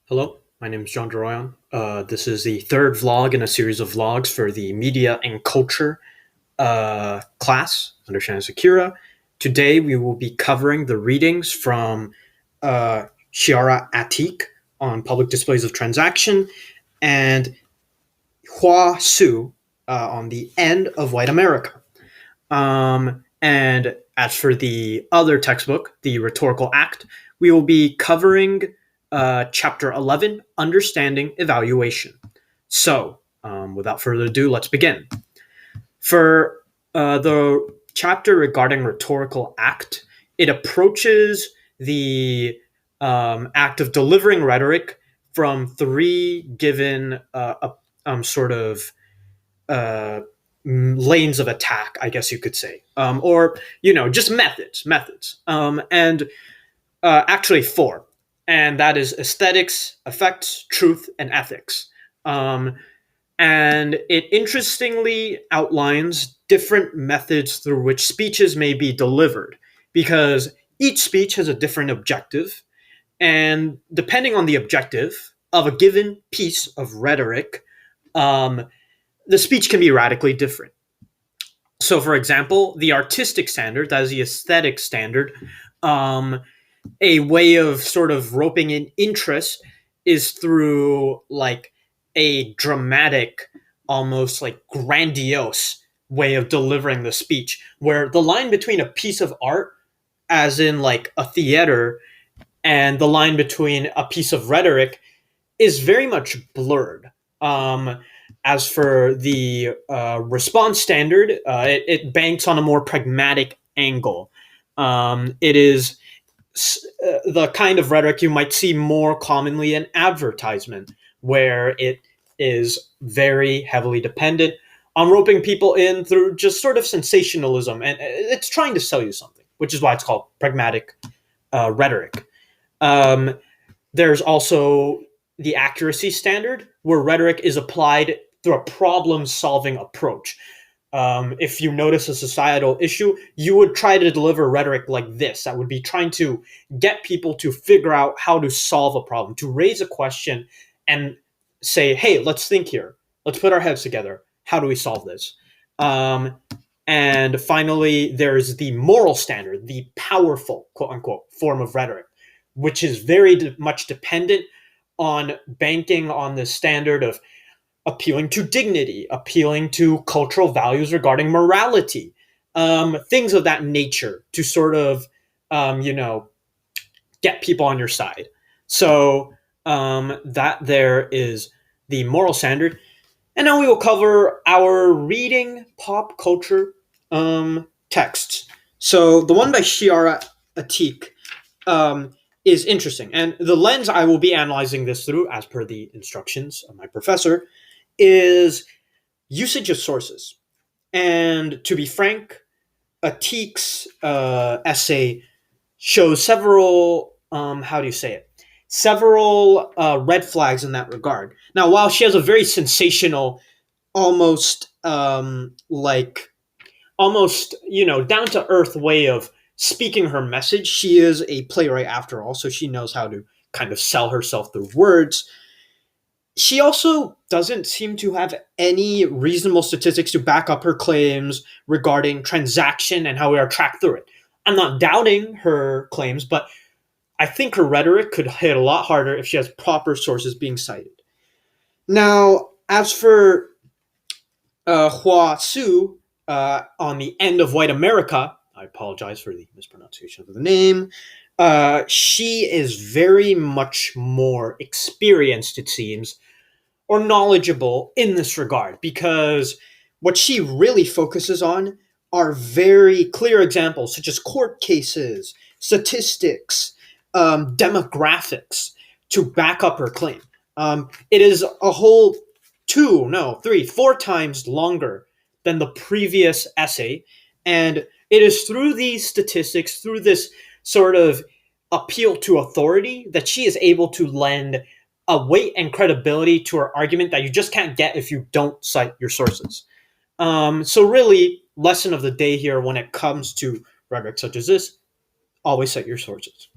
Hello, my name is John Doroyan. This is the third vlog in a series of vlogs for the Media and Culture class under Shannon Sakura. Today we will be covering the readings from Shiara Atik on public displays of transaction and Hua Su on the end of white America. And as for the other textbook, the Rhetorical Act, we will be covering chapter 11, Understanding Evaluation. So, without further ado, let's begin. For the chapter regarding Rhetorical Act, it approaches the act of delivering rhetoric from three given sort of uh, lanes of attack, I guess you could say, or just methods, and actually four, and that is aesthetics, effects, truth, and ethics. And it interestingly outlines different methods through which speeches may be delivered, because each speech has a different objective, and depending on the objective of a given piece of rhetoric, um, the speech can be radically different. So, for example, the artistic standard, that is the aesthetic standard, um, a way of sort of roping in interest is through like a dramatic, almost like grandiose way of delivering the speech, where the line between a piece of art, as in like a theater, and the line between a piece of rhetoric is very much blurred. As for the response standard, it banks on a more pragmatic angle. It is the kind of rhetoric you might see more commonly in advertisement, where it is very heavily dependent on roping people in through just sort of sensationalism, and it's trying to sell you something, which is why it's called pragmatic rhetoric. Um, there's also the accuracy standard, where rhetoric is applied through a problem solving approach. If you notice a societal issue, you would try to deliver rhetoric like this that would be trying to get people to figure out how to solve a problem, to raise a question and say, hey, let's think here. Let's put our heads together. How do we solve this? Um, and finally, there's the moral standard, the powerful, quote unquote, form of rhetoric, which is very much dependent on banking on the standard of appealing to dignity, appealing to cultural values regarding morality, things of that nature to sort of, you know, get people on your side. So that there is the moral standard. And now we will cover our reading pop culture texts. So the one by Shiara Atik um, is interesting. And the lens I will be analyzing this through, as per the instructions of my professor, is usage of sources. And to be frank, Atik's essay shows several, how do you say it? Several red flags in that regard. Now, while she has a very sensational, almost almost down to earth way of speaking her message, she is a playwright after all, so she knows how to kind of sell herself through words. She also doesn't seem to have any reasonable statistics to back up her claims regarding transaction and how we are tracked through it. I'm not doubting her claims, but I think her rhetoric could hit a lot harder if she has proper sources being cited. Now, as for Hua Su on the end of White America, I apologize for the mispronunciation of the name. She is very much more experienced, it seems, or knowledgeable in this regard, because what she really focuses on are very clear examples, such as court cases, statistics, demographics, to back up her claim. It is a whole two, no, three, four times longer than the previous essay. And it is through these statistics, through this sort of appeal to authority, that she is able to lend a weight and credibility to her argument that you just can't get if you don't cite your sources. So really, lesson of the day here when it comes to rhetoric such as this, always cite your sources.